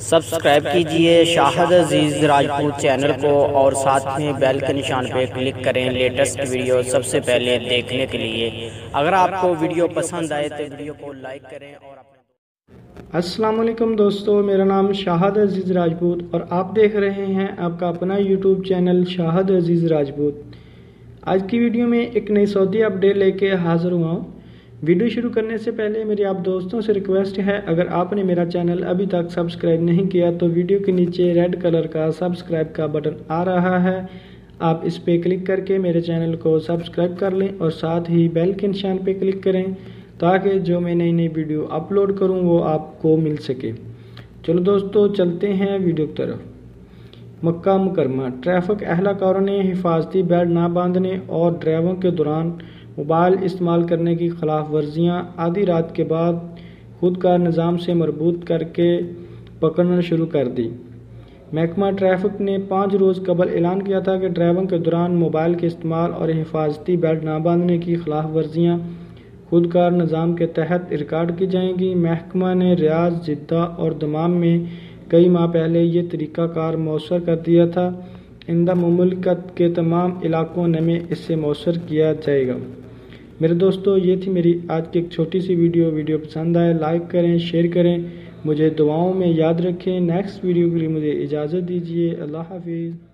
Subscribe کیجئے شاہد عزیز Rajput channel کو اور ساتھ میں بیل کے نشان پہ کلک کریں لیٹسٹ ویڈیو سب سے پہلے دیکھنے کے لیے۔ اگر آپ کو ویڈیو پسند آئے تو ویڈیو کو لائک کریں اور السلام علیکم دوستو، میرا نام شاہد عزیز راجپوت اور آپ دیکھ رہے ہیں آپ کا اپنا یوٹیوب چینل شاہد عزیز راجپوت۔ آج کی ویڈیو میں ایک نئی سعودی اپڈیٹ لے کے حاضر ہوا ہوں۔ ویڈیو شروع کرنے سے پہلے میری آپ دوستوں سے ریکویسٹ ہے، اگر آپ نے میرا چینل ابھی تک سبسکرائب نہیں کیا تو ویڈیو کے نیچے ریڈ کلر کا سبسکرائب کا بٹن آ رہا ہے، آپ اس پہ کلک کر کے میرے چینل کو سبسکرائب کر لیں اور ساتھ ہی بیل کے نشان پہ کلک کریں تاکہ جو میں نئی ویڈیو اپلوڈ کروں وہ آپ کو مل سکے۔ چلو دوستو چلتے ہیں ویڈیو کی طرف۔ مکہ مکرمہ ٹریفک اہلکاروں نے حفاظتی بیلٹ نہ باندھنے اور ڈرائیونگ کے دوران موبائل استعمال کرنے کی خلاف ورزیاں آدھی رات کے بعد خودکار نظام سے مربوط کر کے پکڑنا شروع کر دی۔ محکمہ ٹریفک نے 5 روز قبل اعلان کیا تھا کہ ڈرائیونگ کے دوران موبائل کے استعمال اور حفاظتی بیلٹ نہ باندھنے کی خلاف ورزیاں خودکار نظام کے تحت ریکارڈ کی جائیں گی۔ محکمہ نے ریاض، جدہ اور دمام میں کئی ماہ پہلے یہ طریقہ کار مؤثر کر دیا تھا۔ آئندہ مملکت کے تمام علاقوں میں اسے مؤثر کیا جائے گا۔ میرے دوستو، یہ تھی میری آج کی ایک چھوٹی سی ویڈیو پسند آئے لائک کریں، شیئر کریں، مجھے دعاؤں میں یاد رکھیں۔ نیکسٹ ویڈیو کے لیے مجھے اجازت دیجیے۔ اللہ حافظ۔